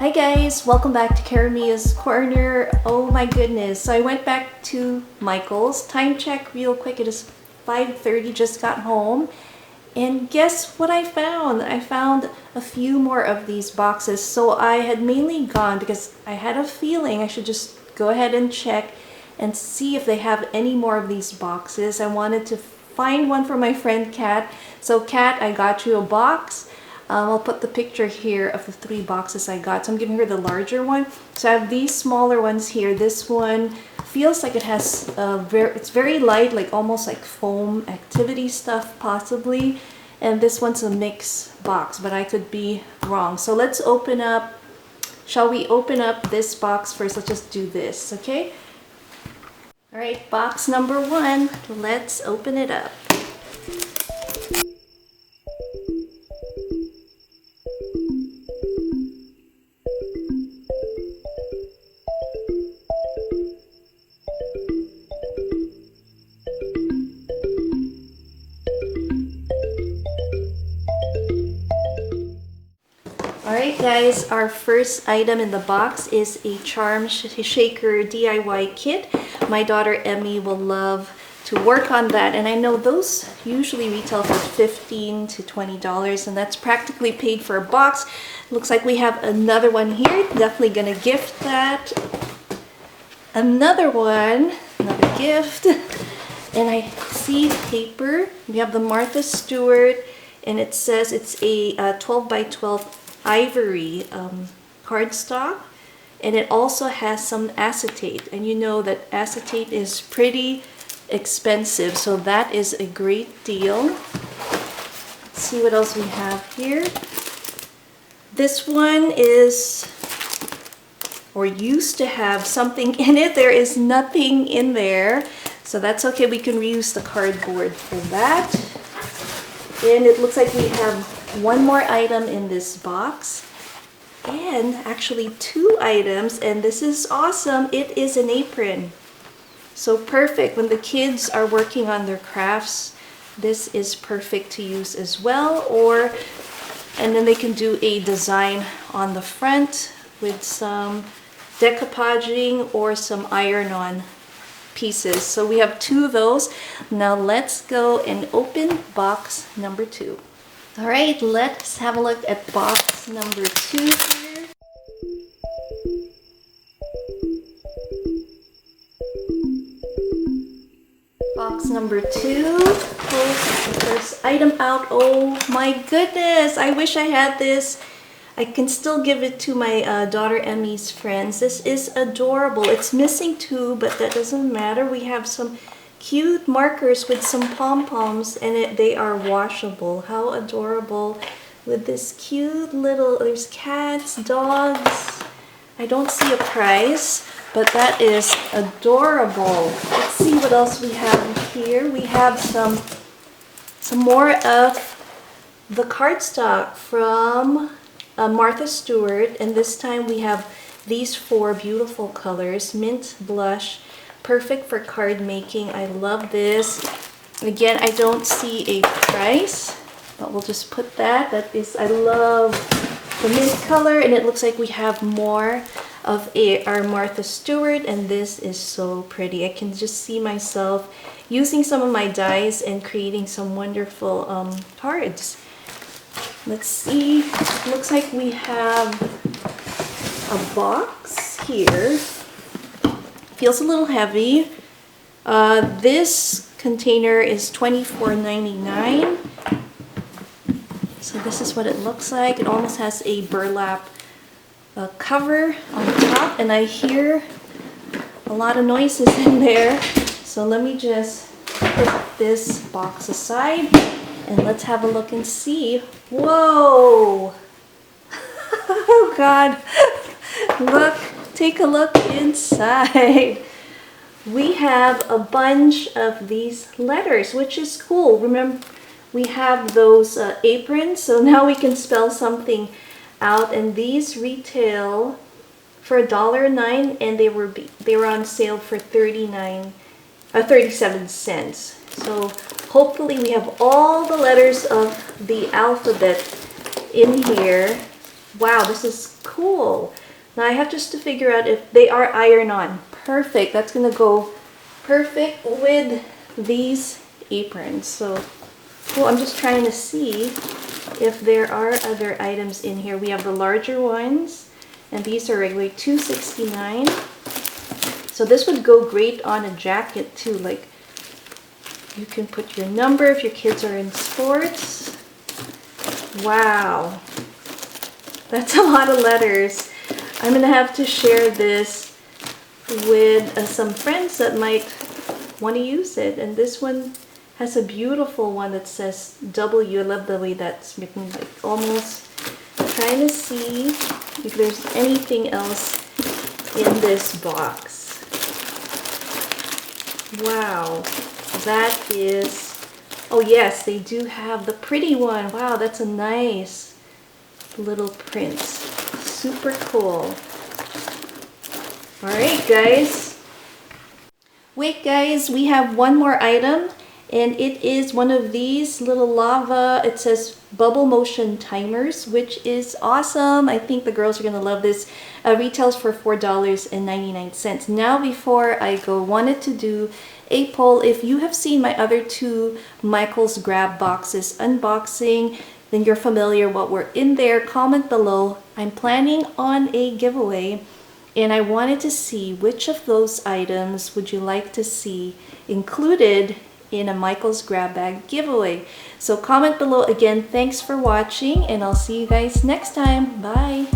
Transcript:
Hi guys, welcome back to Karamia's Corner. Oh my goodness, so I went back to Michael's. Time check real quick, it is 5:30, just got home. And guess what I found? I found a few more of these boxes. So I had mainly gone because I had a feeling I should just go ahead and check and see if they have any more of these boxes. I wanted to find one for my friend Kat. So Kat, I got you a box. I'll put the picture here of the 3 boxes I got. So I'm giving her the larger one. So I have these smaller ones here. This one feels like it has it's very light, like almost like foam activity stuff possibly. And this one's a mix box, but I could be wrong. So let's open up. Shall we open up this box first? Let's just do this, okay? All right, box number 1. Let's open it up. Alright guys, our first item in the box is a charm shaker DIY kit. My daughter Emmy will love to work on that, and I know those usually retail for $15 to $20, and that's practically paid for a box. Looks like we have another one here. Definitely gonna gift that. Another one, another gift. And I see paper. We have the Martha Stewart, and it says it's a 12 by 12 ivory cardstock, and it also has some acetate, and you know that acetate is pretty expensive, so that is a great deal. Let's see what else we have here. This one is, or used to have, something in it. There is nothing in there, so that's okay. We can reuse the cardboard for that. And it looks like we have one more item in this box, and actually 2 items, and this is awesome. It is an apron. So perfect when the kids are working on their crafts. This is perfect to use as well, and then they can do a design on the front with some decoupaging or some iron-on pieces. So we have 2 of those. Now let's go and open box number 2. All right, let's have a look at box number 2 here. Box number 2. Pulls the first item out. Oh my goodness, I wish I had this. I can still give it to my daughter Emmy's friends. This is adorable. It's missing 2, but that doesn't matter. We have some cute markers with some pom-poms, and they are washable. How adorable with this cute little, there's cats, dogs. I don't see a price, but that is adorable. Let's see what else we have here. We have some more of the cardstock from Martha Stewart, and this time we have these 4 beautiful colors. Mint blush, perfect for card making. I love this. Again, I don't see a price, but we'll just put that. That is, I love the mint color, and it looks like we have more of our Martha Stewart, and this is so pretty. I can just see myself using some of my dies and creating some wonderful cards. Let's see. Looks like we have a box here. Feels a little heavy. This container is $24.99. So this is what it looks like. It almost has a burlap cover on top, and I hear a lot of noises in there. So let me just put this box aside, and let's have a look and see. Whoa! Oh God! Look! Take a look inside. We have a bunch of these letters, which is cool. Remember, we have those aprons, so now we can spell something out. And these retail for $1.09, and they were on sale for 37 cents. So hopefully we have all the letters of the alphabet in here. Wow, this is cool. Now I have just to figure out if they are iron-on. Perfect. That's gonna go perfect with these aprons. So cool. I'm just trying to see if there are other items in here. We have the larger ones, and these are regularly $2.69. So this would go great on a jacket too. Like, you can put your number if your kids are in sports. Wow. That's a lot of letters. I'm gonna have to share this with some friends that might want to use it. And this one has a beautiful one that says W. I love the way that's written, like almost. Trying to see if there's anything else in this box. Wow, that is, oh yes, they do have the pretty one. Wow, that's a nice little print. Super cool. All right, guys. Wait, guys, we have one more item, and it is one of these little lava, it says bubble motion timers, which is awesome. I think the girls are gonna love this. Retails for $4.99. Now, before I go, wanted to do a poll. If you have seen my other two Michaels Grab boxes unboxing, then you're familiar what were in there. Comment below. I'm planning on a giveaway, and I wanted to see which of those items would you like to see included in a Michaels Grab Bag giveaway. So comment below. Again, thanks for watching, and I'll see you guys next time. Bye!